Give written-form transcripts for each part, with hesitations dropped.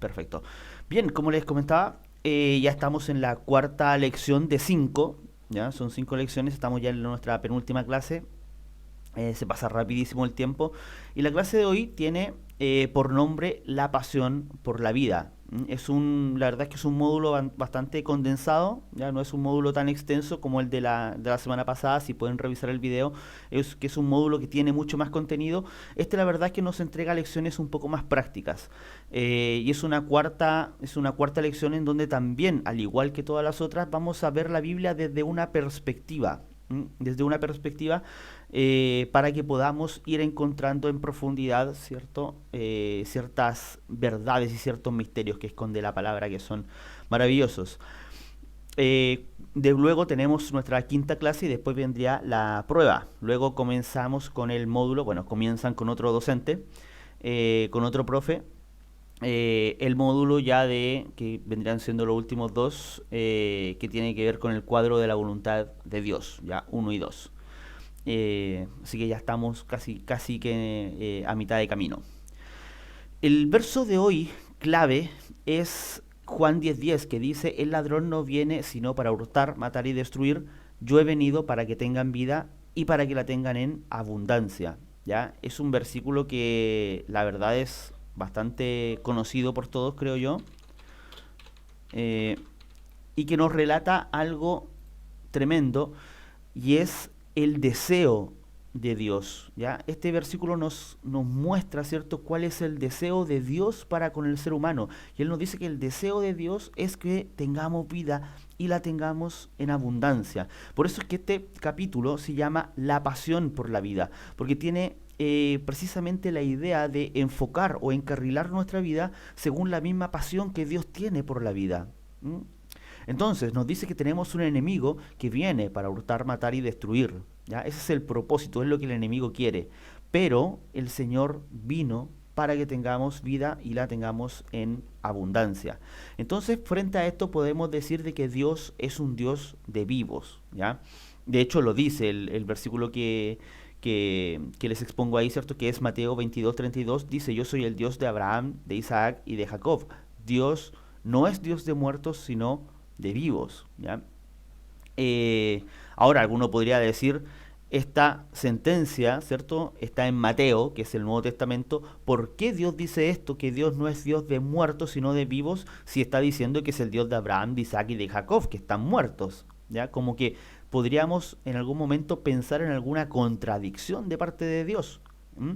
Perfecto. Bien, como les comentaba, ya estamos en la cuarta lección de 5. Ya, son 5 lecciones, estamos ya en nuestra penúltima clase. Se pasa rapidísimo el tiempo. Y la clase de hoy tiene por nombre La pasión por la vida. La verdad es que es un módulo bastante condensado, ya no es un módulo tan extenso como el de la semana pasada. Si pueden revisar el video, es que es un módulo que tiene mucho más contenido. La verdad es que nos entrega lecciones un poco más prácticas. Y es una cuarta lección en donde también, al igual que todas las otras, vamos a ver la Biblia desde una perspectiva. Desde una perspectiva para que podamos ir encontrando en profundidad, ¿cierto? Ciertas verdades y ciertos misterios que esconde la palabra, que son maravillosos. Luego tenemos nuestra quinta clase y después vendría la prueba. Luego comenzamos con el módulo, bueno, comienzan con otro docente, con otro profe. El módulo ya que vendrían siendo los últimos dos, que tiene que ver con el cuadro de la voluntad de Dios, ya uno y 2. Así que ya estamos casi que a mitad de camino. El verso de hoy clave es Juan 10:10, que dice: el ladrón no viene sino para hurtar, matar y destruir. Yo he venido para que tengan vida y para que la tengan en abundancia. ¿Ya? Es un versículo que la verdad es bastante conocido por todos, creo yo, eh, y que nos relata algo tremendo, y es el deseo de Dios. ¿Ya? Este versículo nos muestra, ¿cierto?, cuál es el deseo de Dios para con el ser humano. Y Él nos dice que el deseo de Dios es que tengamos vida y la tengamos en abundancia. Por eso es que este capítulo se llama La pasión por la vida, porque tiene precisamente la idea de enfocar o encarrilar nuestra vida según la misma pasión que Dios tiene por la vida. ¿Mm? Entonces nos dice que tenemos un enemigo que viene para hurtar, matar y destruir. ¿Ya? Ese es el propósito, es lo que el enemigo quiere. Pero el Señor vino para que tengamos vida y la tengamos en abundancia. Entonces, frente a esto podemos decir de que Dios es un Dios de vivos. ¿Ya? De hecho, lo dice el versículo que les expongo ahí, ¿cierto? Que es Mateo 22:32. Dice: yo soy el Dios de Abraham, de Isaac y de Jacob. Dios no es Dios de muertos, sino de vivos. ¿Ya? Ahora, alguno podría decir, esta sentencia, ¿cierto?, está en Mateo, que es el Nuevo Testamento. ¿Por qué Dios dice esto, que Dios no es Dios de muertos, sino de vivos, si está diciendo que es el Dios de Abraham, de Isaac y de Jacob, que están muertos? ¿Ya? Como que podríamos en algún momento pensar en alguna contradicción de parte de Dios. ¿Mm?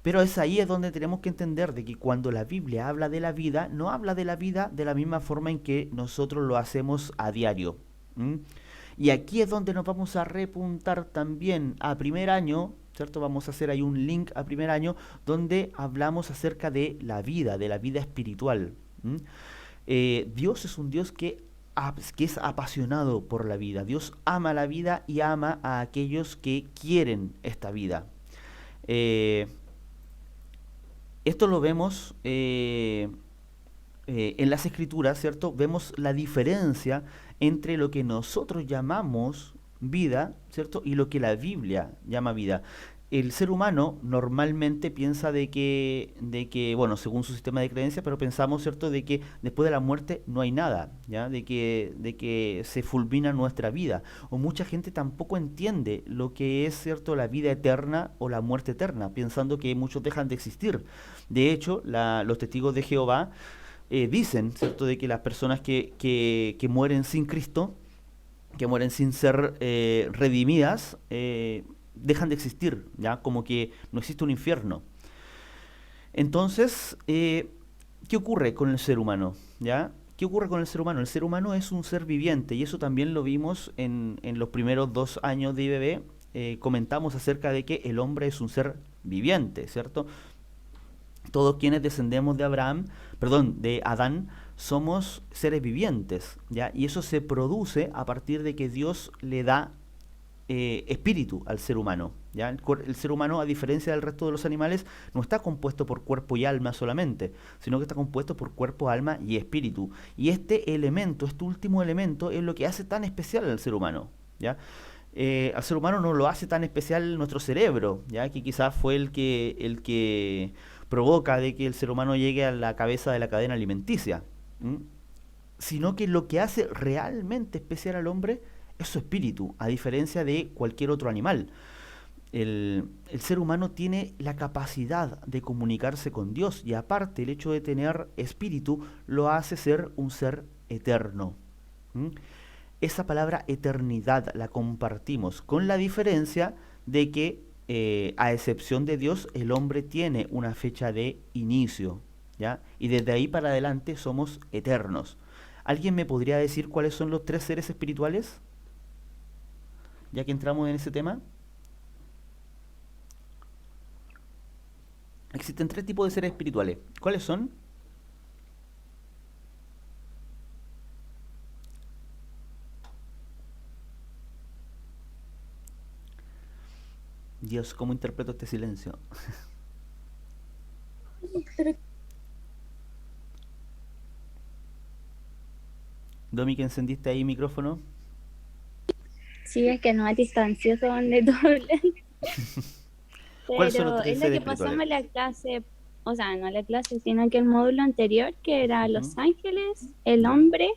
Pero ahí es donde tenemos que entender de que cuando la Biblia habla de la vida, no habla de la vida de la misma forma en que nosotros lo hacemos a diario. ¿Mm? Y aquí es donde nos vamos a repuntar también a primer año, ¿cierto? Vamos a hacer ahí un link a primer año donde hablamos acerca de la vida espiritual. ¿Mm? Dios es un Dios que es apasionado por la vida. Dios ama la vida y ama a aquellos que quieren esta vida. Eh, Esto lo vemos en las escrituras, ¿cierto? Vemos la diferencia entre lo que nosotros llamamos vida, ¿cierto? Y lo que la Biblia llama vida. El ser humano normalmente piensa bueno, según su sistema de creencias, pero pensamos, ¿cierto?, de que después de la muerte no hay nada, ¿ya? De que se fulmina nuestra vida. O mucha gente tampoco entiende lo que es, ¿cierto?, la vida eterna o la muerte eterna, pensando que muchos dejan de existir. De hecho, los testigos de Jehová dicen, ¿cierto?, de que las personas que mueren sin Cristo, que mueren sin ser redimidas, dejan de existir, ¿ya? Como que no existe un infierno. Entonces, ¿qué ocurre con el ser humano? ¿Ya? ¿Qué ocurre con el ser humano? El ser humano es un ser viviente, y eso también lo vimos en los primeros 2 años de IBB. Comentamos acerca de que el hombre es un ser viviente, ¿cierto? Todos quienes descendemos de Adán, somos seres vivientes, ¿ya? Y eso se produce a partir de que Dios le da espíritu al ser humano. ¿Ya? El ser humano, a diferencia del resto de los animales, no está compuesto por cuerpo y alma solamente, sino que está compuesto por cuerpo, alma y espíritu. Y este último elemento, es lo que hace tan especial al ser humano. ¿Ya? Al ser humano no lo hace tan especial nuestro cerebro, ¿ya? Que quizás fue el que provoca de que el ser humano llegue a la cabeza de la cadena alimenticia, ¿m? Sino que lo que hace realmente especial al hombre es su espíritu, a diferencia de cualquier otro animal. El ser humano tiene la capacidad de comunicarse con Dios y aparte el hecho de tener espíritu lo hace ser un ser eterno. ¿Mm? Esa palabra eternidad la compartimos con la diferencia de que a excepción de Dios el hombre tiene una fecha de inicio, ¿ya? Y desde ahí para adelante somos eternos. ¿Alguien me podría decir cuáles son los tres seres espirituales? Ya que entramos en ese tema. Existen tres tipos de seres espirituales. ¿Cuáles son? Dios, ¿cómo interpreto este silencio? Domi, que encendiste ahí micrófono. Sí, es que no es distancioso donde tú hablas. ¿Cuáles son los Pero tres es lo seres que espirituales? pasamos en la clase, o sea, no la clase, sino que el módulo anterior, que era Ujú. los ángeles, el ¿Ya? hombre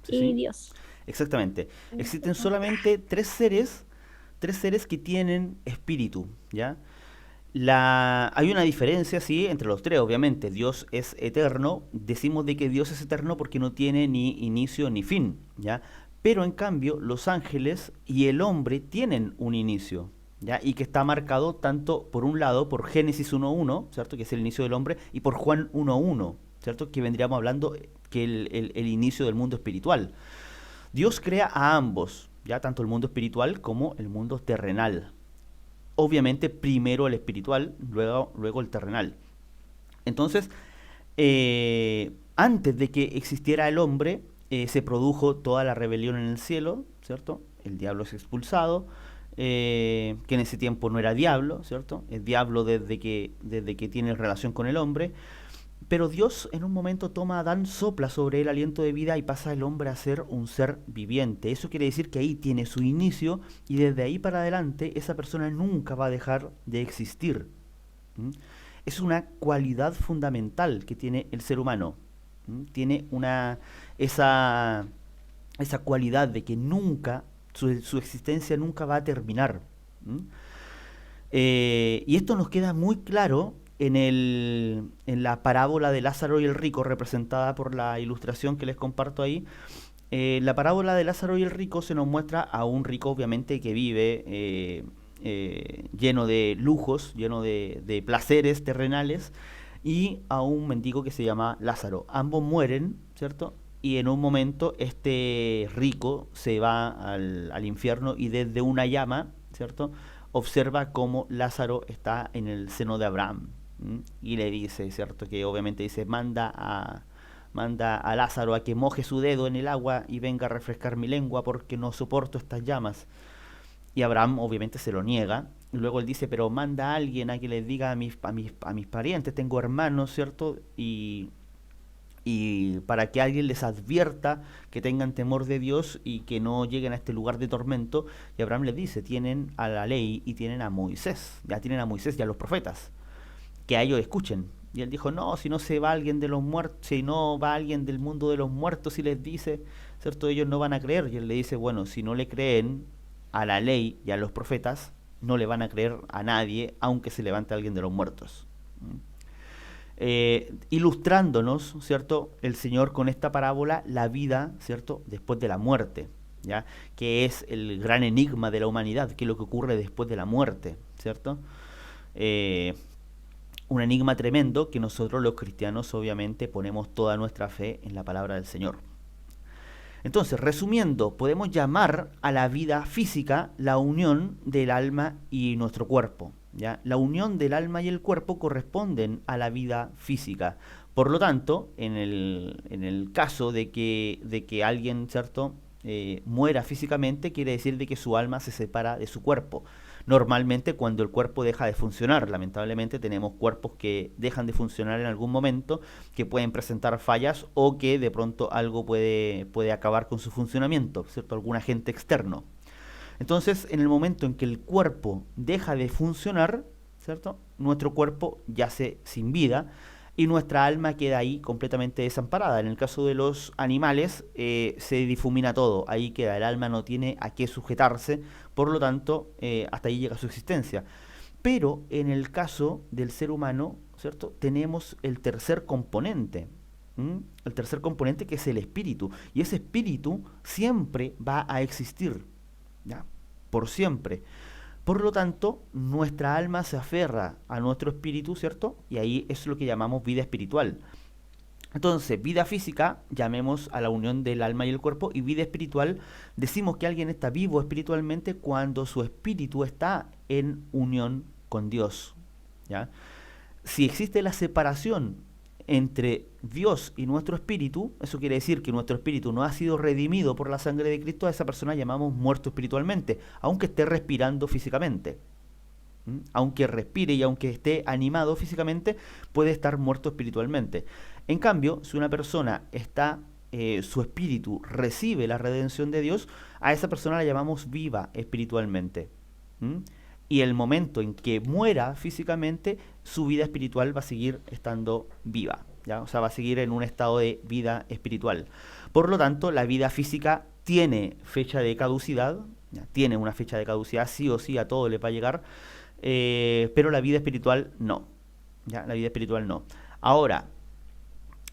Sí, y sí. Dios. Exactamente. Existen solamente tres seres que tienen espíritu, ¿ya? Hay una diferencia, sí, entre los tres, obviamente. Dios es eterno. Decimos de que Dios es eterno porque no tiene ni inicio ni fin, ¿ya? Pero en cambio, los ángeles y el hombre tienen un inicio, ¿ya? Y que está marcado tanto, por un lado, por Génesis 1.1, ¿cierto? Que es el inicio del hombre, y por Juan 1.1, ¿cierto? Que vendríamos hablando que el inicio del mundo espiritual. Dios crea a ambos, ya tanto el mundo espiritual como el mundo terrenal. Obviamente primero el espiritual, luego el terrenal. Entonces, antes de que existiera el hombre, se produjo toda la rebelión en el cielo, ¿cierto? El diablo es expulsado, que en ese tiempo no era diablo, ¿cierto? Es diablo desde que tiene relación con el hombre. Pero Dios en un momento toma a Adán, sopla sobre él aliento de vida y pasa el hombre a ser un ser viviente. Eso quiere decir que ahí tiene su inicio y desde ahí para adelante esa persona nunca va a dejar de existir. ¿Mm? Es una cualidad fundamental que tiene el ser humano. ¿Mm? Tiene esa, esa cualidad de que nunca, su existencia nunca va a terminar. ¿Mm? Y esto nos queda muy claro en la parábola de Lázaro y el rico, representada por la ilustración que les comparto ahí. La parábola de Lázaro y el rico se nos muestra a un rico, obviamente, que vive lleno de lujos, lleno de placeres terrenales, y a un mendigo que se llama Lázaro. Ambos mueren, ¿cierto? Y en un momento este rico se va al infierno y desde una llama, ¿cierto? Observa cómo Lázaro está en el seno de Abraham. ¿M? Y le dice, ¿cierto? Que obviamente dice, manda a Lázaro a que moje su dedo en el agua y venga a refrescar mi lengua porque no soporto estas llamas. Y Abraham obviamente se lo niega. Y luego él dice, pero manda a alguien a que les diga a mis parientes, tengo hermanos, ¿cierto? Y para que alguien les advierta que tengan temor de Dios y que no lleguen a este lugar de tormento. Y Abraham les dice, tienen a la ley y tienen a Moisés, ya tienen a Moisés y a los profetas, que a ellos escuchen. Y él dijo, no, si no se va alguien de los muertos, si no va alguien del mundo de los muertos y les dice, ¿cierto? Ellos no van a creer. Y él le dice, bueno, si no le creen a la ley y a los profetas, no le van a creer a nadie, aunque se levante alguien de los muertos. ¿Mm? Ilustrándonos, ¿cierto? El Señor con esta parábola, la vida, ¿cierto? Después de la muerte, ¿ya? Que es el gran enigma de la humanidad, que es lo que ocurre después de la muerte, ¿cierto? Eh, un enigma tremendo que nosotros los cristianos obviamente ponemos toda nuestra fe en la palabra del Señor. Entonces, resumiendo, podemos llamar a la vida física la unión del alma y nuestro cuerpo. ¿Ya? La unión del alma y el cuerpo corresponden a la vida física. Por lo tanto, en el caso de que alguien, ¿cierto? Muera físicamente, quiere decir de que su alma se separa de su cuerpo. Normalmente cuando el cuerpo deja de funcionar, lamentablemente tenemos cuerpos que dejan de funcionar en algún momento, que pueden presentar fallas o que de pronto algo puede acabar con su funcionamiento, ¿cierto? Algún agente externo. Entonces, en el momento en que el cuerpo deja de funcionar, ¿cierto? Nuestro cuerpo yace sin vida y nuestra alma queda ahí completamente desamparada. En el caso de los animales se difumina todo, ahí queda, el alma no tiene a qué sujetarse, por lo tanto hasta ahí llega su existencia. Pero en el caso del ser humano, ¿cierto? Tenemos el tercer componente, ¿m? El tercer componente que es el espíritu, y ese espíritu siempre va a existir, ¿ya? Por siempre. Por lo tanto, nuestra alma se aferra a nuestro espíritu, ¿cierto? Y ahí es lo que llamamos vida espiritual. Entonces, vida física, llamemos a la unión del alma y el cuerpo, y vida espiritual, decimos que alguien está vivo espiritualmente cuando su espíritu está en unión con Dios, ¿ya? Si existe la separación entre Dios y nuestro espíritu, eso quiere decir que nuestro espíritu no ha sido redimido por la sangre de Cristo, a esa persona llamamos muerto espiritualmente, aunque esté respirando físicamente. ¿Mm? Aunque respire y aunque esté animado físicamente, puede estar muerto espiritualmente. En cambio, si una persona está, su espíritu recibe la redención de Dios, a esa persona la llamamos viva espiritualmente. ¿Mm? Y el momento en que muera físicamente, su vida espiritual va a seguir estando viva, ¿ya? O sea, va a seguir en un estado de vida espiritual. Por lo tanto, la vida física tiene fecha de caducidad, ¿ya? Tiene una fecha de caducidad, sí o sí a todo le va a llegar, pero la vida espiritual no, ¿ya? La vida espiritual no. Ahora,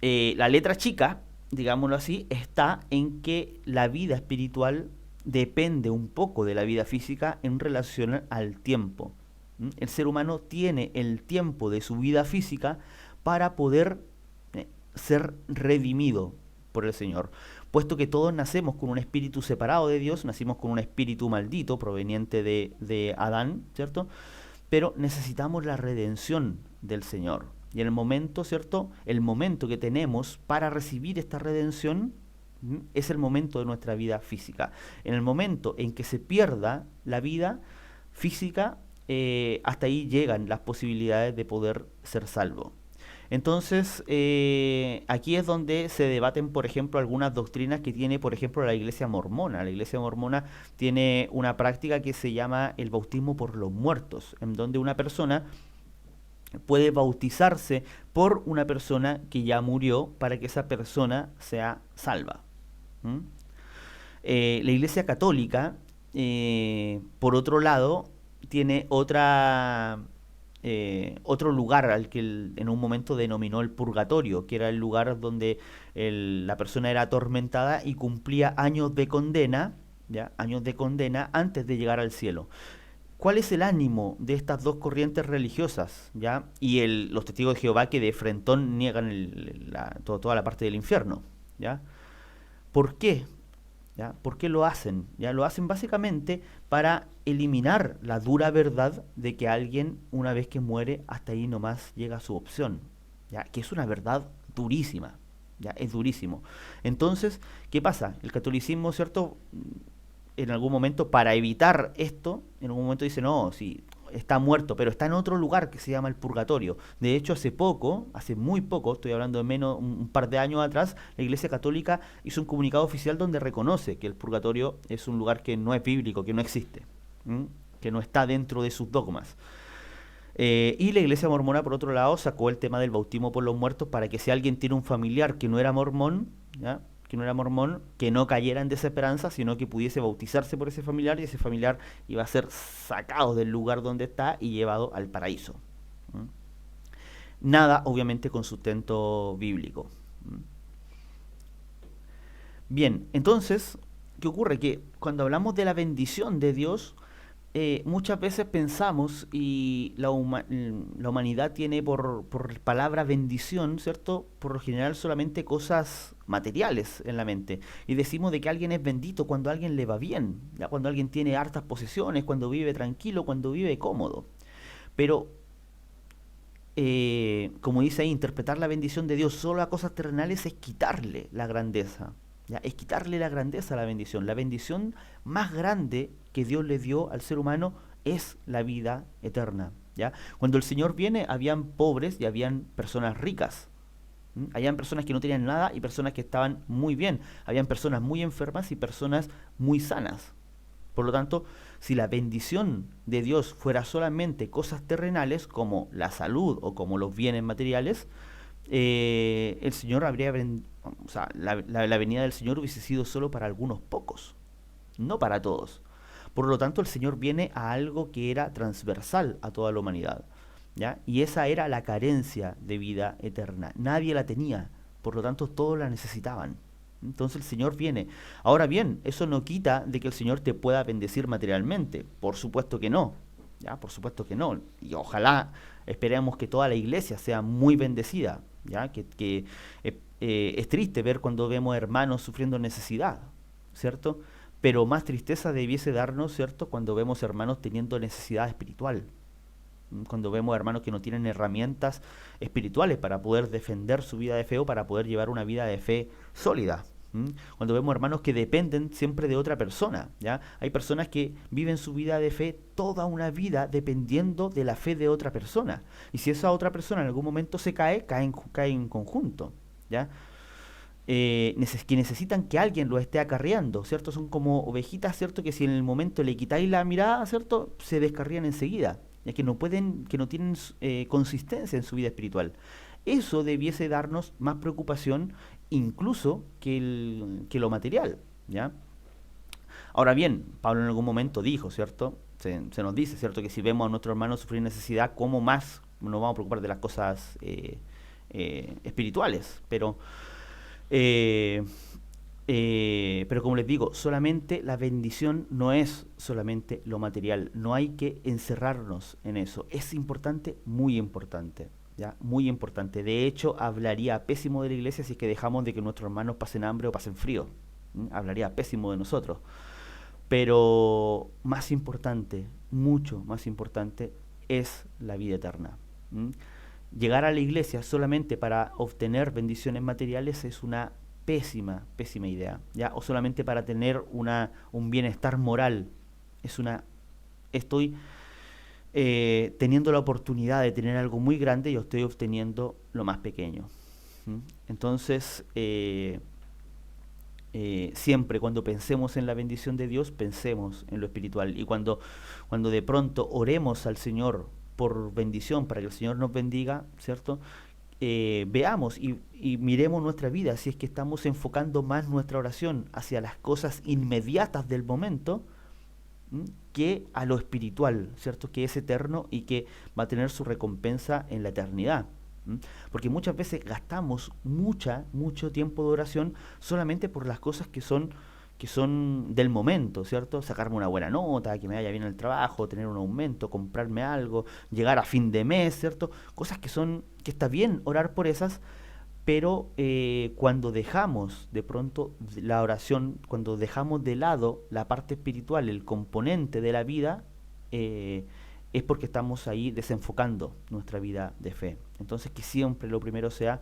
la letra chica, digámoslo así, está en que la vida espiritual depende un poco de la vida física en relación al tiempo. ¿Mm? El ser humano tiene el tiempo de su vida física para poder ser redimido por el Señor. Puesto que todos nacemos con un espíritu separado de Dios, nacimos con un espíritu maldito proveniente de Adán, ¿cierto? Pero necesitamos la redención del Señor. Y en el momento, ¿cierto? El momento que tenemos para recibir esta redención es el momento de nuestra vida física. En el momento en que se pierda la vida física, hasta ahí llegan las posibilidades de poder ser salvo. Entonces, aquí es donde se debaten, por ejemplo, algunas doctrinas que tiene, por ejemplo, la Iglesia Mormona. La Iglesia Mormona tiene una práctica que se llama el bautismo por los muertos, en donde una persona puede bautizarse por una persona que ya murió para que esa persona sea salva. ¿Mm? La Iglesia Católica, por otro lado, tiene otro lugar al que en un momento denominó el purgatorio, que era el lugar donde la persona era atormentada y cumplía años de condena, ¿ya? Años de condena antes de llegar al cielo. ¿Cuál es el ánimo de estas dos corrientes religiosas? ¿Ya? Y los testigos de Jehová que de frentón niegan toda la parte del infierno. ¿Ya? ¿Por qué? ¿Ya? ¿Por qué lo hacen? ¿Ya? Lo hacen básicamente para eliminar la dura verdad de que alguien, una vez que muere, hasta ahí nomás llega a su opción. ¿Ya? Que es una verdad durísima. ¿Ya? Es durísimo. Entonces, ¿qué pasa? El catolicismo, ¿cierto? En algún momento, para evitar esto, en algún momento dice, no, sí, está muerto, pero está en otro lugar que se llama el purgatorio. De hecho, hace muy poco, estoy hablando de menos un par de años atrás, la Iglesia Católica hizo un comunicado oficial donde reconoce que el purgatorio es un lugar que no es bíblico, que no existe, ¿m? Que no está dentro de sus dogmas. Y la Iglesia Mormona, por otro lado, sacó el tema del bautismo por los muertos para que si alguien tiene un familiar que no era mormón, ¿ya? Que no cayera en desesperanza, sino que pudiese bautizarse por ese familiar y ese familiar iba a ser sacado del lugar donde está y llevado al paraíso. ¿Mm? Nada, obviamente, con sustento bíblico. ¿Mm? Bien, entonces, ¿qué ocurre? Que cuando hablamos de la bendición de Dios, muchas veces pensamos, y la humanidad tiene por palabra bendición, ¿cierto? Por lo general solamente cosas materiales en la mente. Y decimos de que alguien es bendito cuando a alguien le va bien, ¿ya? Cuando alguien tiene hartas posesiones, cuando vive tranquilo, cuando vive cómodo. Pero, como dice ahí, interpretar la bendición de Dios solo a cosas terrenales es quitarle la grandeza. ¿Ya? Es quitarle la grandeza a la bendición. La bendición más grande que Dios le dio al ser humano es la vida eterna. ¿Ya? Cuando el Señor viene, habían pobres y habían personas ricas. ¿Mm? Habían personas que no tenían nada y personas que estaban muy bien. Habían personas muy enfermas y personas muy sanas. Por lo tanto, si la bendición de Dios fuera solamente cosas terrenales, como la salud o como los bienes materiales, el Señor o sea, la venida del Señor hubiese sido solo para algunos pocos, no para todos. Por lo tanto, el Señor viene a algo que era transversal a toda la humanidad, ¿ya? Y esa era la carencia de vida eterna. Nadie la tenía, por lo tanto, todos la necesitaban. Entonces el Señor viene. Ahora bien, eso no quita de que el Señor te pueda bendecir materialmente. Por supuesto que no. ¿Ya? Por supuesto que no. Y ojalá esperemos que toda la iglesia sea muy bendecida. ¿Ya? Es triste ver cuando vemos hermanos sufriendo necesidad, ¿cierto? Pero más tristeza debiese darnos, ¿cierto?, cuando vemos hermanos teniendo necesidad espiritual. Cuando vemos hermanos que no tienen herramientas espirituales para poder defender su vida de fe o para poder llevar una vida de fe sólida. Cuando vemos hermanos que dependen siempre de otra persona, ¿ya? Hay personas que viven su vida de fe toda una vida dependiendo de la fe de otra persona. Y si esa otra persona en algún momento se cae en conjunto, ¿ya? Que necesitan que alguien lo esté acarreando, ¿cierto? Son como ovejitas, ¿cierto? Que si en el momento le quitáis la mirada, ¿cierto? Se descarrían enseguida, ya que no pueden, que no tienen consistencia en su vida espiritual. Eso debiese darnos más preocupación incluso que lo material, ¿ya? Ahora bien, Pablo en algún momento dijo, ¿cierto? Se nos dice, ¿cierto? Que si vemos a nuestro hermano sufrir necesidad, ¿cómo más nos vamos a preocupar de las cosas espirituales? Eh, pero como les digo, solamente la bendición no es solamente lo material, no hay que encerrarnos en eso. Es importante, muy importante, ¿ya? Muy importante. De hecho, hablaría pésimo de la iglesia si es que dejamos de que nuestros hermanos pasen hambre o pasen frío. Hablaría pésimo de nosotros. Pero más importante, mucho más importante, es la vida eterna. ¿Mm? Llegar a la iglesia solamente para obtener bendiciones materiales es una pésima, pésima idea, ¿ya? O solamente para tener un bienestar moral. Estoy teniendo la oportunidad de tener algo muy grande y yo estoy obteniendo lo más pequeño. ¿Mm? Entonces, siempre cuando pensemos en la bendición de Dios, pensemos en lo espiritual. Y cuando de pronto oremos al Señor por bendición, para que el Señor nos bendiga, ¿cierto? Veamos y miremos nuestra vida, si es que estamos enfocando más nuestra oración hacia las cosas inmediatas del momento, que a lo espiritual, ¿cierto? Que es eterno y que va a tener su recompensa en la eternidad. Porque muchas veces gastamos mucho tiempo de oración solamente por las cosas que son del momento, ¿cierto? Sacarme una buena nota, que me vaya bien el trabajo, tener un aumento, comprarme algo, llegar a fin de mes, ¿cierto? Cosas que está bien orar por esas, pero cuando dejamos de pronto la oración, cuando dejamos de lado la parte espiritual, el componente de la vida, es porque estamos ahí desenfocando nuestra vida de fe. Entonces que siempre lo primero sea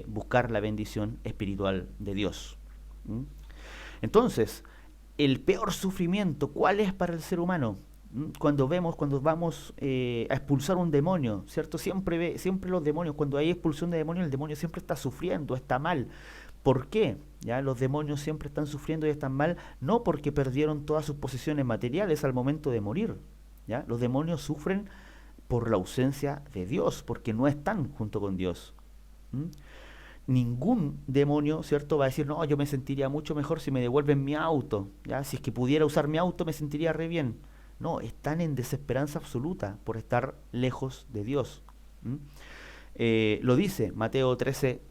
buscar la bendición espiritual de Dios. ¿Mm? Entonces, el peor sufrimiento, ¿cuál es para el ser humano? Cuando vamos a expulsar un demonio, ¿cierto? Siempre los demonios, cuando hay expulsión de demonios, el demonio siempre está sufriendo, está mal. ¿Por qué? ¿Ya? Los demonios siempre están sufriendo y están mal, no porque perdieron todas sus posesiones materiales al momento de morir, ¿ya? Los demonios sufren por la ausencia de Dios, porque no están junto con Dios. ¿Mm? Ningún demonio, ¿cierto?, va a decir, no, yo me sentiría mucho mejor si me devuelven mi auto, ¿ya? Si es que pudiera usar mi auto me sentiría re bien. No, están en desesperanza absoluta por estar lejos de Dios. ¿Mm? Lo dice Mateo 13,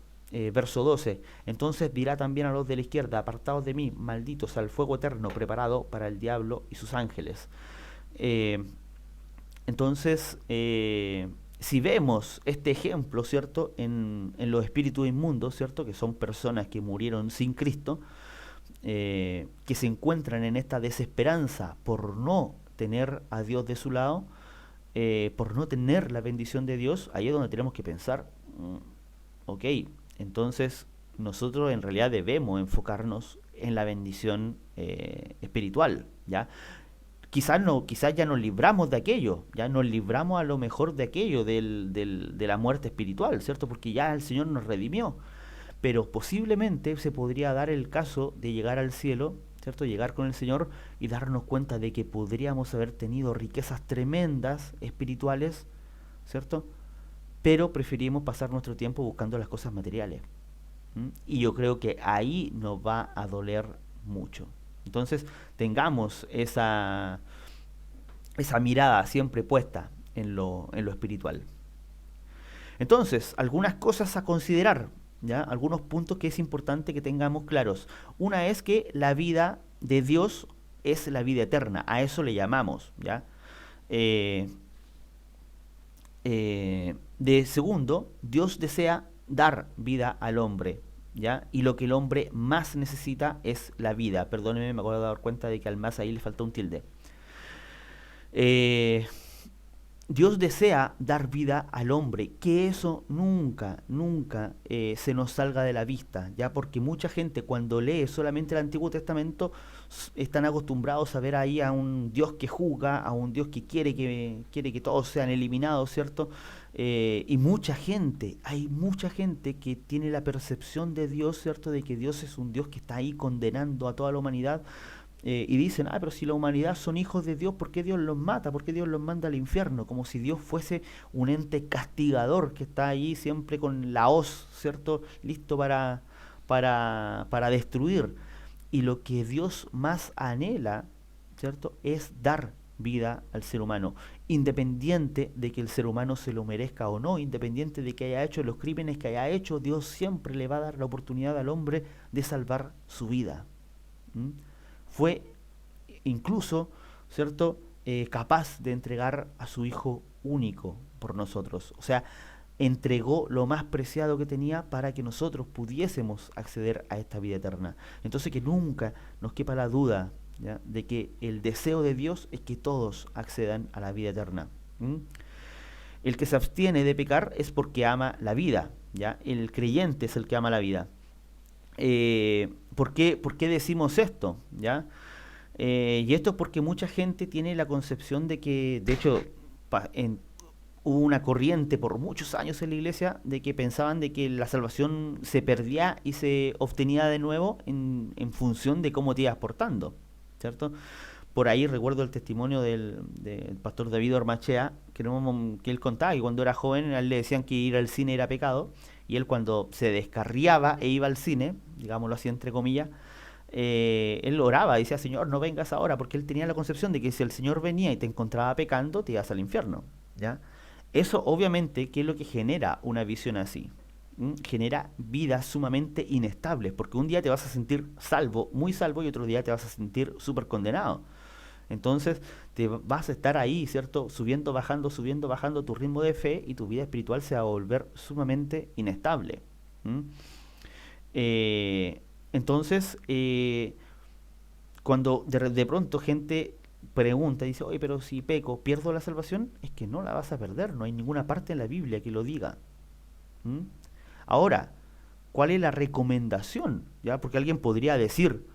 verso 12. Entonces dirá también a los de la izquierda, apartados de mí, malditos, al fuego eterno preparado para el diablo y sus ángeles. Eh, entonces, si vemos este ejemplo, ¿cierto?, en los espíritus inmundos, ¿cierto?, que son personas que murieron sin Cristo, que se encuentran en esta desesperanza por no tener a Dios de su lado, por no tener la bendición de Dios, ahí es donde tenemos que pensar, ok, entonces nosotros en realidad debemos enfocarnos en la bendición espiritual, ¿ya? Quizás ya nos libramos de aquello, ya nos libramos a lo mejor de aquello, de la muerte espiritual, ¿cierto? Porque ya el Señor nos redimió. Pero posiblemente se podría dar el caso de llegar al cielo ¿cierto? Llegar con el Señor y darnos cuenta de que podríamos haber tenido riquezas tremendas espirituales, ¿cierto? Pero preferimos pasar nuestro tiempo buscando las cosas materiales. Y yo creo que ahí nos va a doler mucho. Entonces, tengamos esa mirada siempre puesta en lo espiritual. Entonces, algunas cosas a considerar, ¿ya? Algunos puntos que es importante que tengamos claros. Una es que la vida de Dios es la vida eterna, a eso le llamamos, ¿ya? Eh, de segundo, Dios desea dar vida al hombre, ¿ya? Y lo que el hombre más necesita es la vida. Perdóneme, me acabo de dar cuenta de que al más ahí le falta un tilde. Eh, Dios desea dar vida al hombre, que eso nunca, nunca se nos salga de la vista, ya porque mucha gente cuando lee solamente el Antiguo Testamento están acostumbrados a ver ahí a un Dios que juzga, a un Dios que quiere que todos sean eliminados, ¿cierto? Y hay mucha gente que tiene la percepción de Dios, ¿cierto? De que Dios es un Dios que está ahí condenando a toda la humanidad y dicen, pero si la humanidad son hijos de Dios, ¿por qué Dios los mata? ¿Por qué Dios los manda al infierno? Como si Dios fuese un ente castigador que está ahí siempre con la hoz, ¿cierto? Listo para destruir. Y lo que Dios más anhela, ¿cierto? Es dar vida al ser humano, independiente de que el ser humano se lo merezca o no, independiente de que haya hecho los crímenes que haya hecho, Dios siempre le va a dar la oportunidad al hombre de salvar su vida. ¿Mm? Fue incluso, ¿cierto?, capaz de entregar a su hijo único por nosotros. O sea, entregó lo más preciado que tenía para que nosotros pudiésemos acceder a esta vida eterna. Entonces que nunca nos quepa la duda, ¿ya?, de que el deseo de Dios es que todos accedan a la vida eterna. ¿Mm? El que se abstiene de pecar es porque ama la vida, ¿ya? El creyente es el que ama la vida. ¿Por qué decimos esto? ¿Ya? Y esto es porque mucha gente tiene la concepción de que, de hecho, hubo una corriente por muchos años en la iglesia de que pensaban de que la salvación se perdía y se obtenía de nuevo en función de cómo te ibas portando, ¿cierto? Por ahí recuerdo el testimonio del pastor David Ormachea, que él contaba que cuando era joven a él le decían que ir al cine era pecado, y él cuando se descarriaba e iba al cine, digámoslo así entre comillas, él oraba, decía, Señor, no vengas ahora, porque él tenía la concepción de que si el Señor venía y te encontraba pecando, te ibas al infierno, ¿ya? Eso obviamente, ¿qué es lo que genera una visión así? Genera vidas sumamente inestables, porque un día te vas a sentir salvo, muy salvo, y otro día te vas a sentir súper condenado. Entonces te vas a estar ahí, ¿cierto? Subiendo, bajando tu ritmo de fe y tu vida espiritual se va a volver sumamente inestable. ¿Mm? Entonces, cuando de pronto gente pregunta, dice, oye, pero si peco, ¿pierdo la salvación? Es que no la vas a perder, no hay ninguna parte en la Biblia que lo diga. ¿Mm? Ahora, ¿cuál es la recomendación? ¿Ya? Porque alguien podría decir,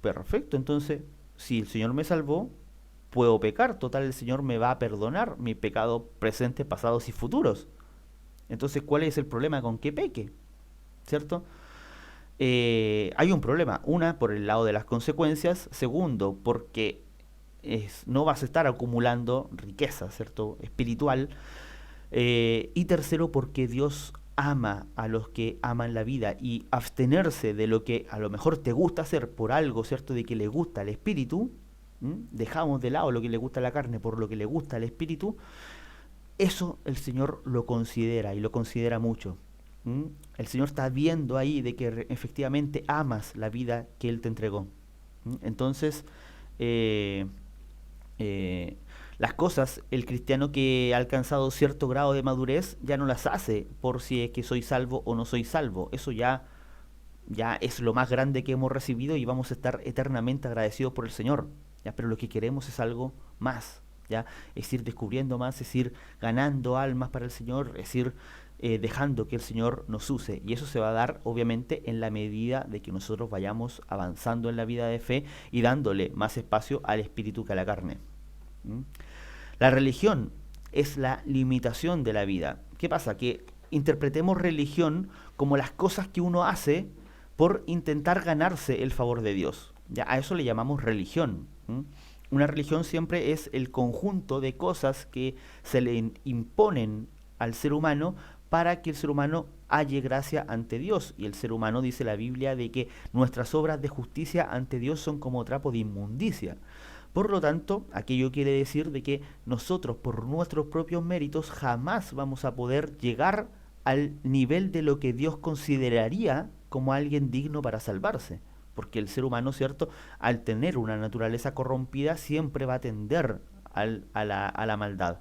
perfecto, entonces si el Señor me salvó, puedo pecar, total el Señor me va a perdonar mis pecados presentes, pasados y futuros. Entonces, ¿cuál es el problema con que peque? ¿Cierto? Hay un problema, una, por el lado de las consecuencias, segundo, porque no vas a estar acumulando riqueza, ¿cierto?, espiritual, y tercero, porque Dios ama a los que aman la vida, y abstenerse de lo que a lo mejor te gusta hacer por algo, ¿cierto?, de que le gusta al espíritu, dejamos de lado lo que le gusta a la carne por lo que le gusta al espíritu, eso el Señor lo considera y lo considera mucho. El Señor está viendo ahí de que efectivamente amas la vida que Él te entregó. Entonces, las cosas, el cristiano que ha alcanzado cierto grado de madurez ya no las hace por si es que soy salvo o no soy salvo. Eso ya es lo más grande que hemos recibido y vamos a estar eternamente agradecidos por el Señor. ¿Ya? Pero lo que queremos es algo más. ¿Ya? Es ir descubriendo más, es ir ganando almas para el Señor, es ir dejando que el Señor nos use. Y eso se va a dar obviamente en la medida de que nosotros vayamos avanzando en la vida de fe y dándole más espacio al espíritu que a la carne. La religión es la limitación de la vida. ¿Qué pasa? Que interpretemos religión como las cosas que uno hace por intentar ganarse el favor de Dios. Ya, a eso le llamamos religión. ¿M? Una religión siempre es el conjunto de cosas que se le imponen al ser humano para que el ser humano halle gracia ante Dios. Y el ser humano, dice la Biblia, de que nuestras obras de justicia ante Dios son como trapo de inmundicia. Por lo tanto, aquello quiere decir de que nosotros por nuestros propios méritos jamás vamos a poder llegar al nivel de lo que Dios consideraría como alguien digno para salvarse. Porque el ser humano, ¿cierto? Al tener una naturaleza corrompida, siempre va a tender a la maldad.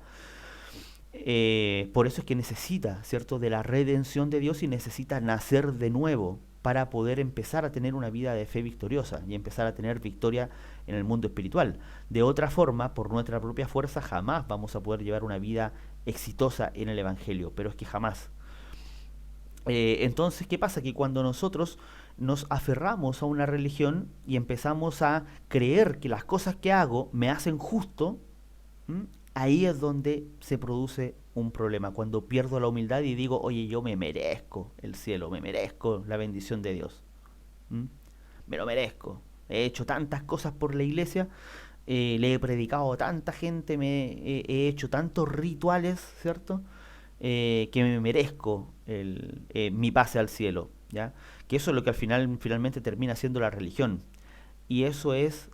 Por eso es que necesita, ¿cierto?, de la redención de Dios y necesita nacer de nuevo para poder empezar a tener una vida de fe victoriosa y empezar a tener victoria en el mundo espiritual. De otra forma, por nuestra propia fuerza, jamás vamos a poder llevar una vida exitosa en el Evangelio, pero es que jamás. Entonces, ¿qué pasa? Que cuando nosotros nos aferramos a una religión y empezamos a creer que las cosas que hago me hacen justo, ¿m? Ahí es donde se produce un problema, cuando pierdo la humildad y digo, oye, yo me merezco el cielo, me merezco la bendición de Dios. ¿M? Me lo merezco. He hecho tantas cosas por la iglesia, le he predicado a tanta gente, he hecho tantos rituales, ¿cierto? Que me merezco mi pase al cielo, ¿ya? Que eso es lo que al final finalmente termina siendo la religión. Y eso es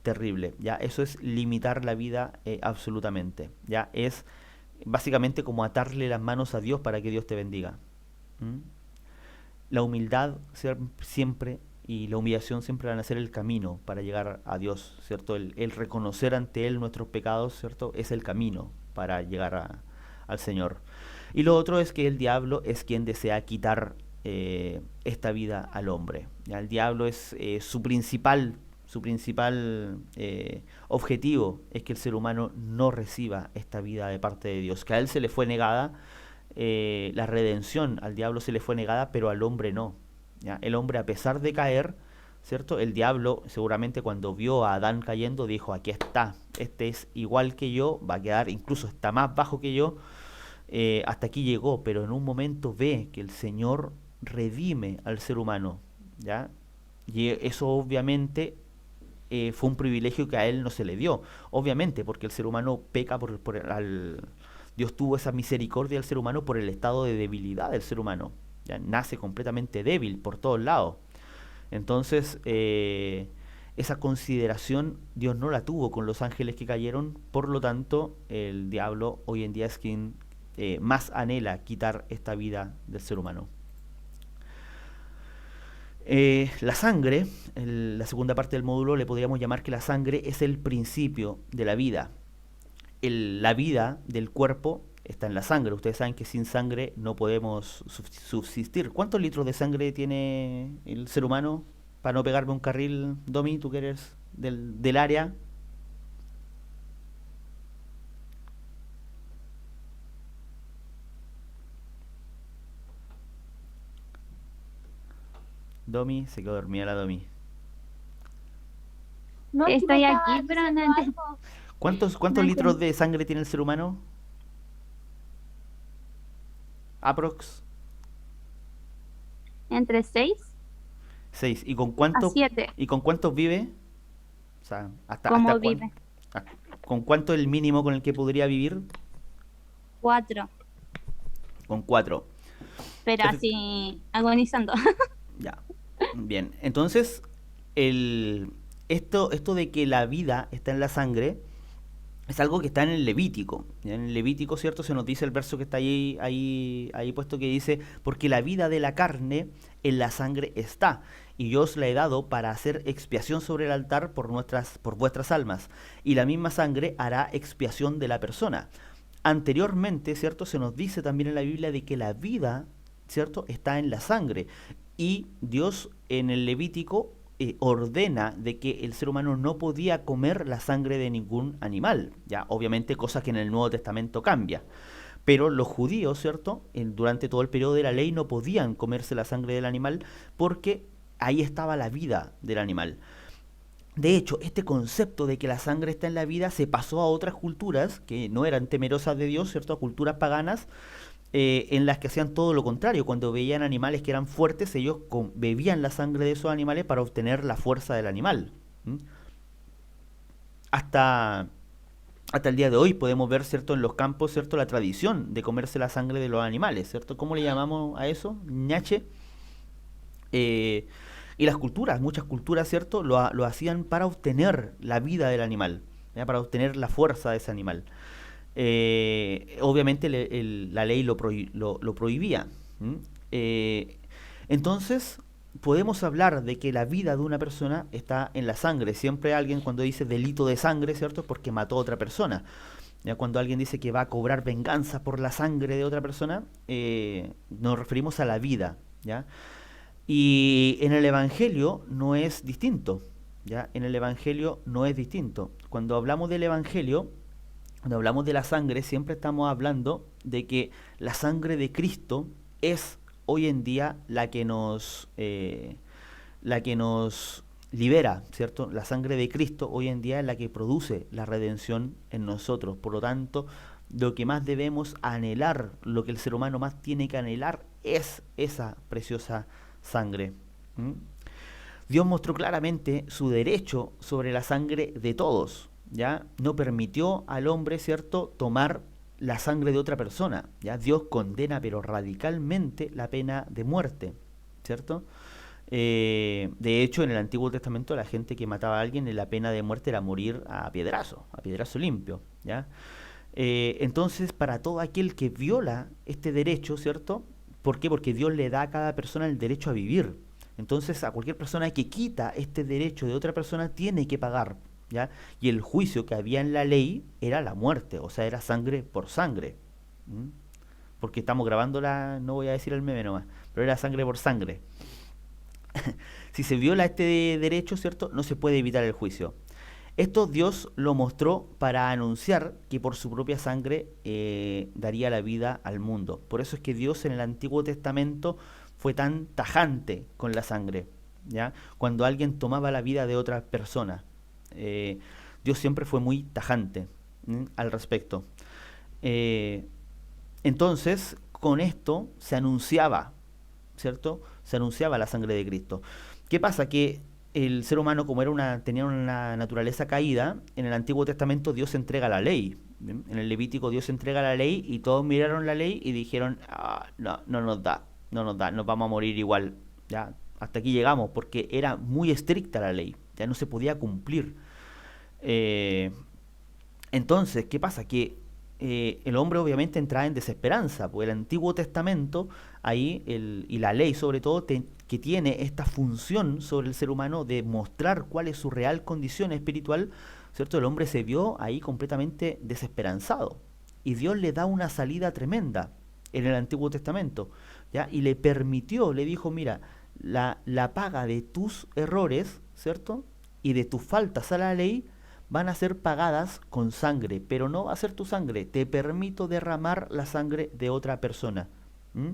terrible, ¿ya? Eso es limitar la vida absolutamente, ¿ya? Es básicamente como atarle las manos a Dios para que Dios te bendiga. ¿Mm? La humildad siempre y la humillación siempre van a ser el camino para llegar a Dios, ¿cierto? El reconocer ante Él nuestros pecados, ¿cierto? Es el camino para llegar al Señor. Y lo otro es que el diablo es quien desea quitar esta vida al hombre. ¿Ya? El diablo es su principal objetivo es que el ser humano no reciba esta vida de parte de Dios, que a él se le fue negada la redención, al diablo se le fue negada, pero al hombre no. ¿Ya? El hombre, a pesar de caer, ¿cierto? El diablo seguramente cuando vio a Adán cayendo dijo, aquí está, este es igual que yo, va a quedar, incluso está más bajo que yo, hasta aquí llegó, pero en un momento ve que el Señor redime al ser humano, ¿ya? Y eso obviamente fue un privilegio que a él no se le dio, obviamente, porque el ser humano peca Dios tuvo esa misericordia del ser humano por el estado de debilidad del ser humano, ya nace completamente débil por todos lados. Entonces, esa consideración Dios no la tuvo con los ángeles que cayeron, por lo tanto, el diablo hoy en día es quien más anhela quitar esta vida del ser humano. La sangre, la segunda parte del módulo, le podríamos llamar que la sangre es el principio de la vida. La vida del cuerpo está en la sangre. Ustedes saben que sin sangre no podemos subsistir. ¿Cuántos litros de sangre tiene el ser humano? Para no pegarme un carril, Domi, tú que eres del área. Domi, se quedó dormida la Domi. No, es que me Estoy estaba aquí, pero no diciendo entiendo. algo. ¿Cuántos No litros entiendo. de sangre tiene el ser humano? Aprox. Entre 6 6. a 7, ¿Y con cuántos vive? O sea, hasta como cuánto. vive. ¿Con cuánto es el mínimo con el que podría vivir? 4, Con 4. pero así agonizando. Ya. Bien. Entonces, esto de que la vida está en la sangre es algo que está en el Levítico. En el Levítico, ¿cierto? Se nos dice el verso que está ahí puesto que dice, porque la vida de la carne en la sangre está, y yo os la he dado para hacer expiación sobre el altar por vuestras almas, y la misma sangre hará expiación de la persona. Anteriormente, ¿cierto? Se nos dice también en la Biblia de que la vida, ¿cierto? Está en la sangre. Y Dios en el Levítico ordena de que el ser humano no podía comer la sangre de ningún animal. Ya, obviamente, cosa que en el Nuevo Testamento cambia. Pero los judíos, ¿cierto? Durante todo el periodo de la ley no podían comerse la sangre del animal porque ahí estaba la vida del animal. De hecho, este concepto de que la sangre está en la vida se pasó a otras culturas que no eran temerosas de Dios, ¿cierto? A culturas paganas, en las que hacían todo lo contrario. Cuando veían animales que eran fuertes, ellos bebían la sangre de esos animales para obtener la fuerza del animal, ¿Mm? Hasta, hasta el día de hoy podemos ver, ¿cierto?, en los campos, ¿cierto?, la tradición de comerse la sangre de los animales, ¿cierto? ¿Cómo le llamamos a eso? Ñache. Eh, y las culturas, muchas culturas, ¿cierto?, lo hacían para obtener la vida del animal, ¿ya? Para obtener la fuerza de ese animal. Obviamente la ley lo prohibía. ¿Mm? Eh, entonces, podemos hablar de que la vida de una persona está en la sangre. Siempre alguien cuando dice delito de sangre, ¿cierto?, es porque mató a otra persona. Ya cuando alguien dice que va a cobrar venganza por la sangre de otra persona, nos referimos a la vida, ¿ya? Y en el Evangelio no es distinto, ¿ya? En el Evangelio no es distinto. Cuando hablamos del Evangelio, cuando hablamos de la sangre, siempre estamos hablando de que la sangre de Cristo es hoy en día la que nos libera, ¿cierto? La sangre de Cristo hoy en día es la que produce la redención en nosotros. Por lo tanto, lo que más debemos anhelar, lo que el ser humano más tiene que anhelar es esa preciosa sangre. ¿Mm? Dios mostró claramente su derecho sobre la sangre de todos, ¿ya? No permitió al hombre, ¿cierto?, tomar la sangre de otra persona, ¿ya? Dios condena pero radicalmente la pena de muerte, ¿cierto? De hecho, en el Antiguo Testamento la gente que mataba a alguien, la pena de muerte era morir a piedrazo limpio, ¿ya? Entonces, para todo aquel que viola este derecho, ¿cierto? ¿Por qué? Porque Dios le da a cada persona el derecho a vivir. Entonces, a cualquier persona que quita este derecho de otra persona tiene que pagar, ¿ya? Y el juicio que había en la ley era la muerte, o sea, era sangre por sangre. ¿Mm? Porque estamos grabando no voy a decir el meme nomás, pero era sangre por sangre. Si se viola este derecho, ¿cierto?, no se puede evitar el juicio. Esto Dios lo mostró para anunciar que por su propia sangre daría la vida al mundo. Por eso es que Dios en el Antiguo Testamento fue tan tajante con la sangre, ¿ya? Cuando alguien tomaba la vida de otra persona, eh, Dios siempre fue muy tajante al respecto. Eh, entonces, con esto se anunciaba, ¿cierto? Se anunciaba la sangre de Cristo. ¿Qué pasa? Que el ser humano, como tenía una naturaleza caída, en el Antiguo Testamento Dios entrega la ley. ¿Bien? En el Levítico Dios entrega la ley y todos miraron la ley y dijeron, ah, no, no nos da, no nos da, nos vamos a morir igual. Ya, hasta aquí llegamos, porque era muy estricta la ley, ya no se podía cumplir. Eh, entonces, ¿qué pasa? Que el hombre obviamente entraba en desesperanza, porque el Antiguo Testamento, y la ley sobre todo, que tiene esta función sobre el ser humano de mostrar cuál es su real condición espiritual, ¿cierto? El hombre se vio ahí completamente desesperanzado. Y Dios le da una salida tremenda en el Antiguo Testamento, ¿ya? Y le permitió, le dijo, mira, la paga de tus errores, ¿cierto? Y de tus faltas a la ley, van a ser pagadas con sangre, pero no va a ser tu sangre, te permito derramar la sangre de otra persona. ¿Mm?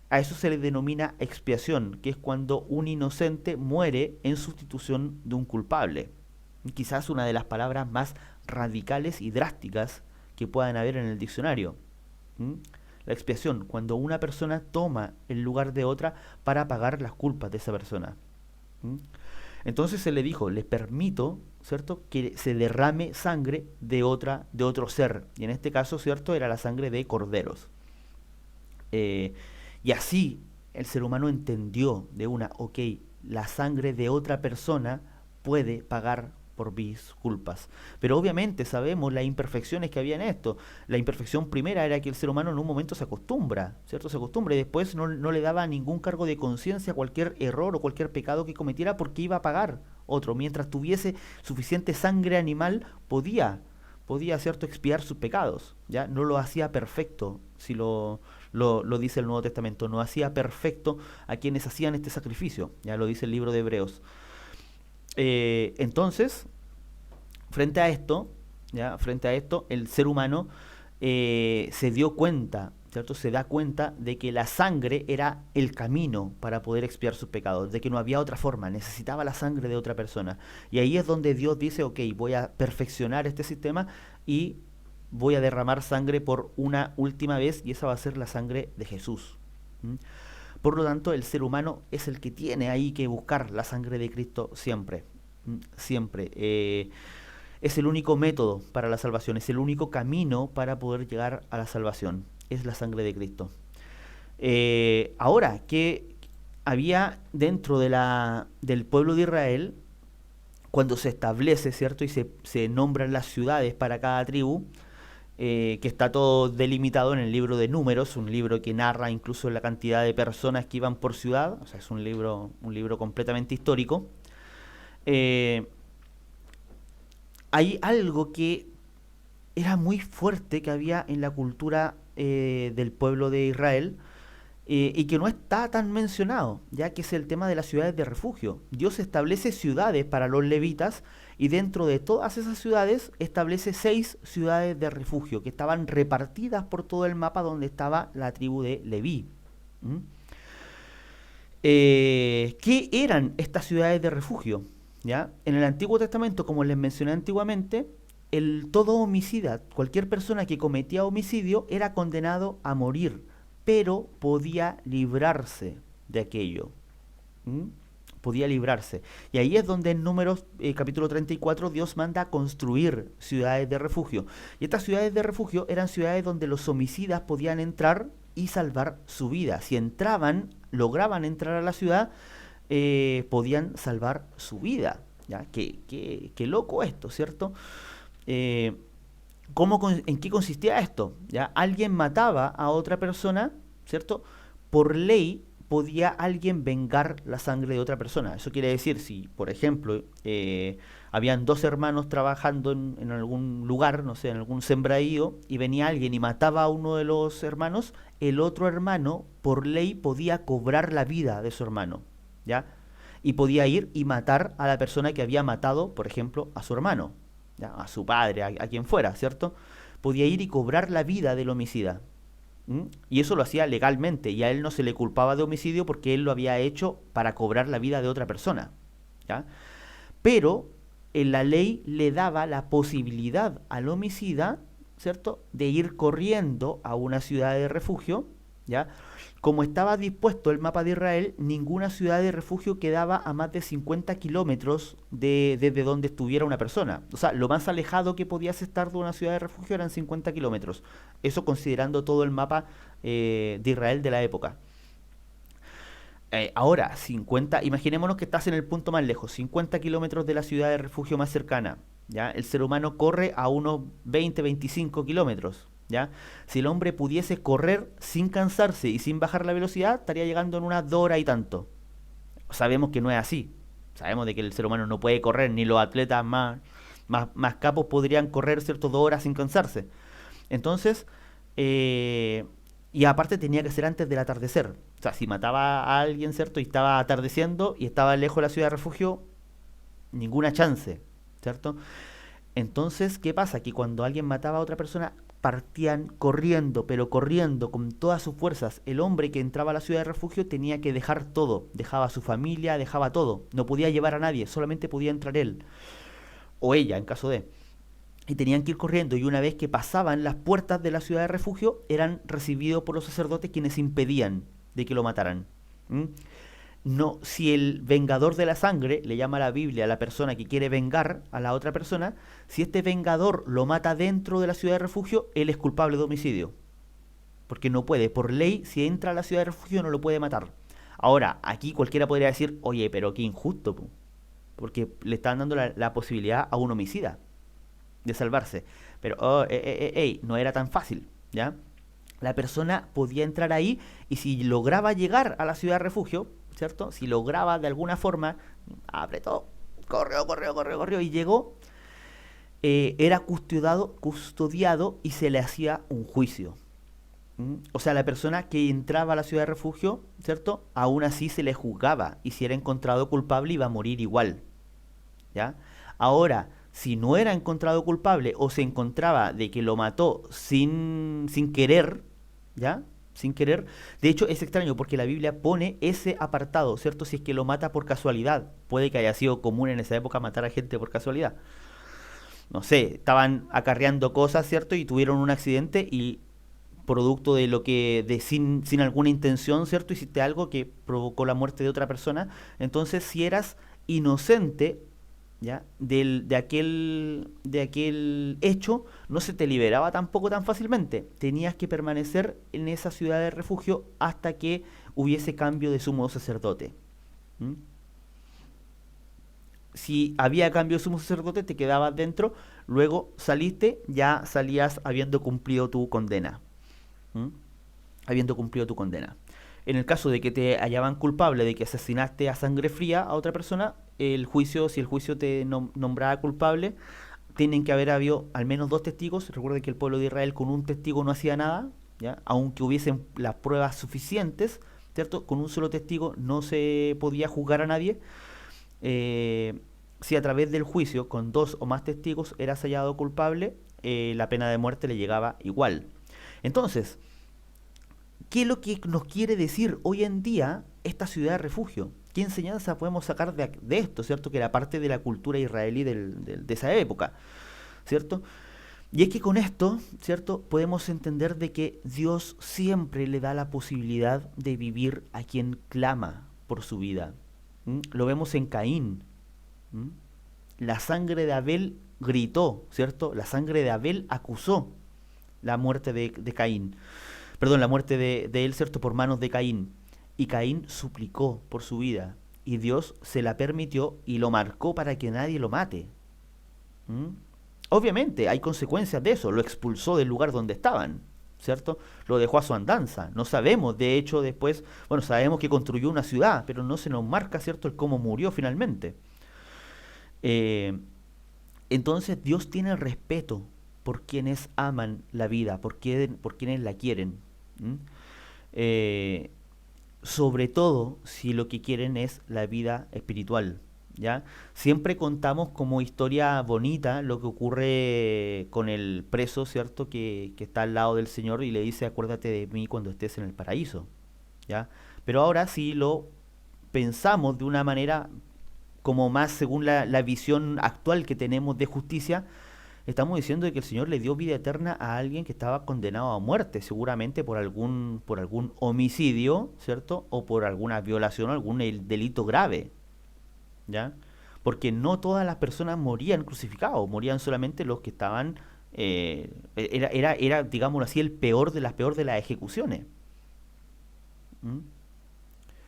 A eso se le denomina expiación, que es cuando un inocente muere en sustitución de un culpable. Quizás una de las palabras más radicales y drásticas que puedan haber en el diccionario. ¿Mm? La expiación, cuando una persona toma el lugar de otra para pagar las culpas de esa persona. ¿Mm? Entonces se le dijo, le permito, ¿cierto?, que se derrame sangre de otro ser. Y en este caso, ¿cierto?, era la sangre de corderos. Eh, y así el ser humano entendió de una, ok, la sangre de otra persona puede pagar por mis culpas. Pero obviamente sabemos las imperfecciones que había en esto. La imperfección primera era que el ser humano en un momento se acostumbra, ¿cierto? Se acostumbra y después no le daba ningún cargo de conciencia a cualquier error o cualquier pecado que cometiera porque iba a pagar otro. Mientras tuviese suficiente sangre animal, podía, ¿cierto?, expiar sus pecados. ¿Ya? No lo hacía perfecto, si lo dice el Nuevo Testamento. No hacía perfecto a quienes hacían este sacrificio. Ya lo dice el libro de Hebreos. Entonces, frente a esto, ¿ya? Frente a esto, el ser humano se dio cuenta, ¿cierto? Se da cuenta de que la sangre era el camino para poder expiar sus pecados, de que no había otra forma, necesitaba la sangre de otra persona. Y ahí es donde Dios dice, ok, voy a perfeccionar este sistema y voy a derramar sangre por una última vez y esa va a ser la sangre de Jesús. ¿Mm? Por lo tanto, el ser humano es el que tiene ahí que buscar la sangre de Cristo siempre. Siempre. Es el único método para la salvación, es el único camino para poder llegar a la salvación. Es la sangre de Cristo. Ahora, que había dentro del pueblo de Israel, cuando se establece, ¿cierto? Y se nombran las ciudades para cada tribu, que está todo delimitado en el libro de Números, un libro que narra incluso la cantidad de personas que iban por ciudad, o sea, es un libro completamente histórico. Eh, Hay algo que era muy fuerte que había en la cultura del pueblo de Israel, y que no está tan mencionado, ya que es el tema de las ciudades de refugio. Dios establece ciudades para los levitas y dentro de todas esas ciudades establece 6 ciudades de refugio que estaban repartidas por todo el mapa donde estaba la tribu de Leví. ¿Mm? ¿Qué eran estas ciudades de refugio? ¿Ya? En el Antiguo Testamento, como les mencioné antiguamente, todo homicida, cualquier persona que cometía homicidio era condenado a morir, pero podía librarse de aquello. ¿Mm? Podía librarse. Y ahí es donde en Números capítulo 34 Dios manda a construir ciudades de refugio. Y estas ciudades de refugio eran ciudades donde los homicidas podían entrar y salvar su vida. Si entraban, lograban entrar a la ciudad, podían salvar su vida. ¿Ya? Qué loco esto, ¿cierto? Eh, ¿En qué consistía esto? ¿Ya? Alguien mataba a otra persona, ¿cierto? Por ley podía alguien vengar la sangre de otra persona. Eso quiere decir, si, por ejemplo, habían 2 hermanos trabajando en algún lugar, no sé, en algún sembradío, y venía alguien y mataba a uno de los hermanos, el otro hermano, por ley, podía cobrar la vida de su hermano, ¿ya? Y podía ir y matar a la persona que había matado, por ejemplo, a su hermano, ¿ya? A su padre, a quien fuera, ¿cierto? Podía ir y cobrar la vida del homicida. ¿Mm? Y eso lo hacía legalmente y a él no se le culpaba de homicidio porque él lo había hecho para cobrar la vida de otra persona. ¿Ya? Pero en la ley le daba la posibilidad al homicida, ¿cierto?, de ir corriendo a una ciudad de refugio, ¿ya? Como estaba dispuesto el mapa de Israel, ninguna ciudad de refugio quedaba a más de 50 kilómetros desde donde estuviera una persona. O sea, lo más alejado que podías estar de una ciudad de refugio eran 50 kilómetros. Eso considerando todo el mapa de Israel de la época. Ahora, 50, imaginémonos que estás en el punto más lejos, 50 kilómetros de la ciudad de refugio más cercana. ¿Ya? El ser humano corre a unos 20, 25 kilómetros. ¿Ya? Si el hombre pudiese correr sin cansarse y sin bajar la velocidad, estaría llegando en unas 2 horas y tanto. Sabemos que no es así. Sabemos de que el ser humano no puede correr, ni los atletas más capos podrían correr, ¿cierto?, 2 horas sin cansarse. Entonces, y aparte tenía que ser antes del atardecer. O sea, si mataba a alguien, ¿cierto?, y estaba atardeciendo y estaba lejos de la ciudad de refugio, ninguna chance, ¿cierto? Entonces, ¿qué pasa? Que cuando alguien mataba a otra persona, partían corriendo, pero corriendo con todas sus fuerzas. El hombre que entraba a la ciudad de refugio tenía que dejar todo. Dejaba a su familia, dejaba todo. No podía llevar a nadie, solamente podía entrar él. O ella, en caso de. Y tenían que ir corriendo, y una vez que pasaban las puertas de la ciudad de refugio, eran recibidos por los sacerdotes quienes impedían de que lo mataran. ¿Mm? No, si el vengador de la sangre, le llama a la Biblia a la persona que quiere vengar a la otra persona, si este vengador lo mata dentro de la ciudad de refugio, él es culpable de homicidio. Porque no puede, por ley, si entra a la ciudad de refugio no lo puede matar. Ahora, aquí cualquiera podría decir, oye, pero qué injusto, porque le están dando la posibilidad a un homicida de salvarse. Pero, no era tan fácil, ¿ya? La persona podía entrar ahí y si lograba llegar a la ciudad de refugio, ¿cierto? Si lograba de alguna forma, apretó, corrió y llegó, era custodiado y se le hacía un juicio. ¿Mm? O sea, la persona que entraba a la ciudad de refugio, ¿cierto? Aún así se le juzgaba y si era encontrado culpable iba a morir igual, ¿ya? Ahora, si no era encontrado culpable o se encontraba de que lo mató sin querer, ¿ya? Sin querer. De hecho, es extraño porque la Biblia pone ese apartado, ¿cierto? Si es que lo mata por casualidad. Puede que haya sido común en esa época matar a gente por casualidad. No sé, estaban acarreando cosas, ¿cierto? Y tuvieron un accidente y producto de lo que, sin alguna intención, ¿cierto? Hiciste algo que provocó la muerte de otra persona. Entonces, si eras inocente, ¿ya? De aquel hecho no se te liberaba tampoco tan fácilmente. Tenías que permanecer en esa ciudad de refugio hasta que hubiese cambio de sumo sacerdote. ¿Mm? Si había cambio de sumo sacerdote, te quedabas dentro, luego saliste, ya salías habiendo cumplido tu condena. ¿Mm? Habiendo cumplido tu condena. En el caso de que te hallaban culpable de que asesinaste a sangre fría a otra persona, el juicio, si el juicio te nombraba culpable, tienen que haber habido al menos dos testigos. Recuerden que el pueblo de Israel con un testigo no hacía nada, ¿ya? Aunque hubiesen las pruebas suficientes, ¿cierto? Con un solo testigo no se podía juzgar a nadie. Eh, si a través del juicio, con dos o más testigos, eras hallado culpable, la pena de muerte le llegaba igual. Entonces, ¿qué es lo que nos quiere decir hoy en día esta ciudad de refugio? ¿Qué enseñanza podemos sacar de esto, ¿cierto? Que era parte de la cultura israelí de esa época, ¿cierto? Y es que con esto, ¿cierto? Podemos entender de que Dios siempre le da la posibilidad de vivir a quien clama por su vida. ¿Mm? Lo vemos en Caín. ¿Mm? La sangre de Abel gritó, ¿cierto? La sangre de Abel acusó la muerte de Caín. Perdón, la muerte de él, ¿cierto? Por manos de Caín. Y Caín suplicó por su vida. Y Dios se la permitió y lo marcó para que nadie lo mate. ¿Mm? Obviamente hay consecuencias de eso. Lo expulsó del lugar donde estaban, ¿cierto? Lo dejó a su andanza. No sabemos, de hecho, después, bueno, sabemos que construyó una ciudad, pero no se nos marca, ¿cierto?, el cómo murió finalmente. Eh, entonces Dios tiene respeto por quienes aman la vida, por quienes la quieren. ¿Mm? Eh, Sobre todo si lo que quieren es la vida espiritual. ¿Ya? Siempre contamos como historia bonita lo que ocurre con el preso, ¿cierto? Que está al lado del Señor y le dice, acuérdate de mí cuando estés en el paraíso. ¿Ya? Pero ahora sí lo pensamos de una manera como más según la visión actual que tenemos de justicia, estamos diciendo de que el Señor le dio vida eterna a alguien que estaba condenado a muerte, seguramente por algún homicidio, ¿cierto? O por alguna violación o algún delito grave, ¿ya? Porque no todas las personas morían crucificados, morían solamente los que estaban, era, digámoslo así, el peor de las ejecuciones. ¿Mm?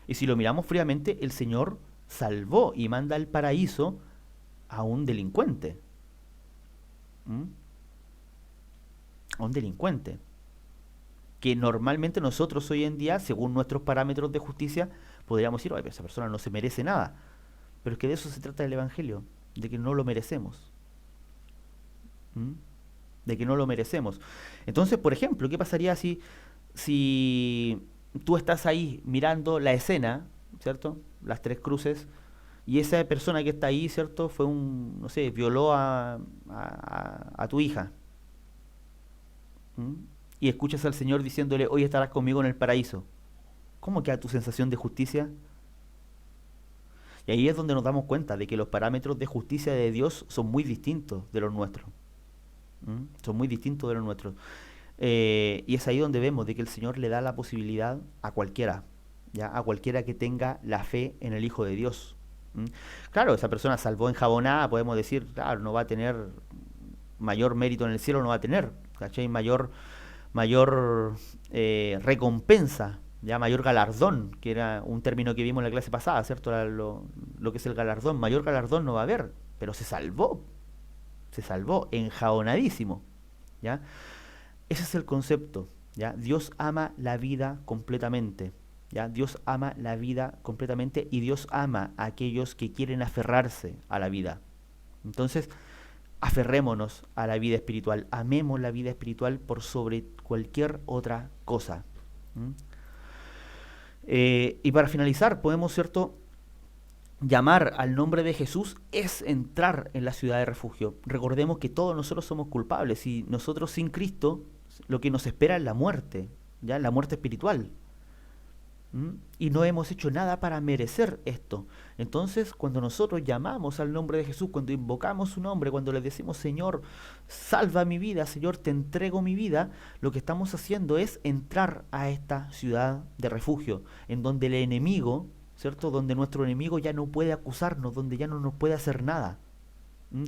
Y si lo miramos fríamente, el Señor salvó y manda al paraíso a un delincuente. ¿Mm? A un delincuente. Que normalmente nosotros hoy en día, según nuestros parámetros de justicia, podríamos decir, oye, pero esa persona no se merece nada. Pero es que de eso se trata el Evangelio, de que no lo merecemos. ¿Mm? De que no lo merecemos. Entonces, por ejemplo, ¿qué pasaría si tú estás ahí mirando la escena, ¿cierto? Las tres cruces, y esa persona que está ahí, ¿cierto? Fue no sé, violó a tu hija. ¿Mm? Y escuchas al Señor diciéndole, hoy estarás conmigo en el paraíso. ¿Cómo queda tu sensación de justicia? Y ahí es donde nos damos cuenta de que los parámetros de justicia de Dios son muy distintos de los nuestros. ¿Mm? Son muy distintos de los nuestros. Y es ahí donde vemos de que el Señor le da la posibilidad a cualquiera, ¿ya? A cualquiera que tenga la fe en el Hijo de Dios. ¿Mm? Claro, esa persona salvó enjabonada, podemos decir, claro, no va a tener mayor mérito en el cielo, no va a tener, ¿cachai? Mayor recompensa, ya mayor galardón, que era un término que vimos en la clase pasada, ¿cierto? Lo que es el galardón, mayor galardón no va a haber, pero se salvó, enjabonadísimo, ¿ya? Ese es el concepto, ¿ya? Dios ama la vida completamente, ¿ya? Dios ama la vida completamente y Dios ama a aquellos que quieren aferrarse a la vida. Entonces, aferrémonos a la vida espiritual, amemos la vida espiritual por sobre cualquier otra cosa. ¿Mm? Y para finalizar, podemos, ¿cierto?, llamar al nombre de Jesús es entrar en la ciudad de refugio. Recordemos que todos nosotros somos culpables y nosotros sin Cristo lo que nos espera es la muerte, ya la muerte espiritual. ¿Mm? Y no hemos hecho nada para merecer esto. Entonces, cuando nosotros llamamos al nombre de Jesús, cuando invocamos su nombre, cuando le decimos, Señor, salva mi vida, Señor, te entrego mi vida, lo que estamos haciendo es entrar a esta ciudad de refugio, en donde el enemigo, ¿cierto? Donde nuestro enemigo ya no puede acusarnos, donde ya no nos puede hacer nada. ¿m?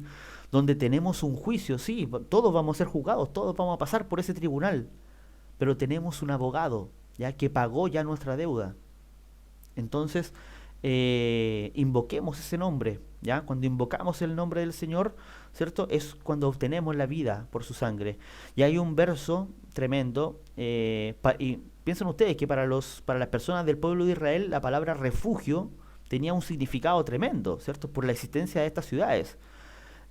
Donde tenemos un juicio, sí, todos vamos a ser juzgados, todos vamos a pasar por ese tribunal, pero tenemos un abogado, ya que pagó ya nuestra deuda. Entonces, invoquemos ese nombre, ¿ya? Cuando invocamos el nombre del Señor, ¿cierto? Es cuando obtenemos la vida por su sangre. Y hay un verso tremendo, y piensen ustedes que para las personas del pueblo de Israel, la palabra refugio tenía un significado tremendo, ¿cierto? Por la existencia de estas ciudades.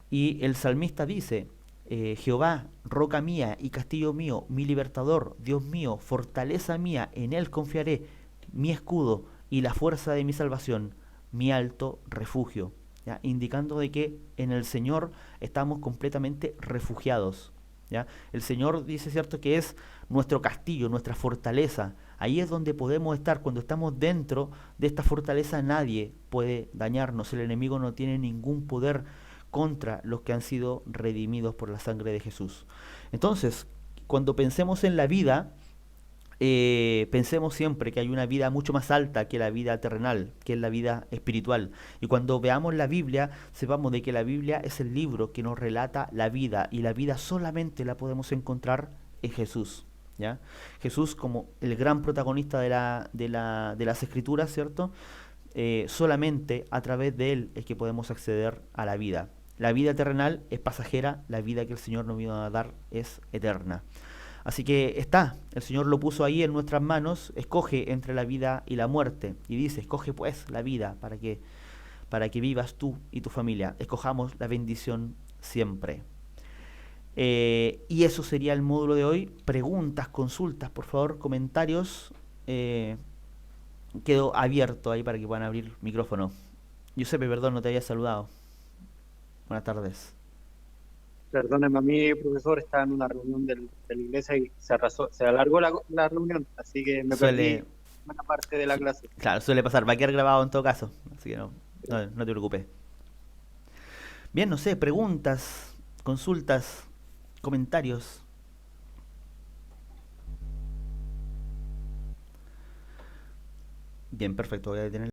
Y el salmista dice, Jehová, roca mía y castillo mío, mi libertador, Dios mío, fortaleza mía, en él confiaré, mi escudo y la fuerza de mi salvación, mi alto refugio. ¿Ya? Indicando de que en el Señor estamos completamente refugiados. ¿Ya? El Señor dice, cierto, que es nuestro castillo, nuestra fortaleza. Ahí es donde podemos estar. Cuando estamos dentro de esta fortaleza, nadie puede dañarnos. El enemigo no tiene ningún poder contra los que han sido redimidos por la sangre de Jesús. Entonces, cuando pensemos en la vida, pensemos siempre que hay una vida mucho más alta que la vida terrenal, que es la vida espiritual. Y cuando veamos la Biblia, sepamos de que la Biblia es el libro que nos relata la vida, y la vida solamente la podemos encontrar en Jesús. ¿Ya? Jesús como el gran protagonista de las escrituras, ¿cierto? Solamente a través de Él es que podemos acceder a la vida. La vida terrenal es pasajera, la vida que el Señor nos vino a dar es eterna. Así que está, el Señor lo puso ahí en nuestras manos, escoge entre la vida y la muerte. Y dice, escoge pues la vida para que vivas tú y tu familia. Escojamos la bendición siempre. Y eso sería el módulo de hoy. Preguntas, consultas, por favor, comentarios. Quedo abierto ahí para que puedan abrir micrófono. Giuseppe, perdón, no te había saludado. Buenas tardes. Perdóneme a mí, profesor, estaba en una reunión de la iglesia y se alargó la reunión, así que me Suele, perdí buena parte de la clase. claro, suele pasar, va a quedar grabado en todo caso, así que no te preocupes. Bien, no sé, preguntas, consultas, comentarios. Bien, perfecto, voy a detener.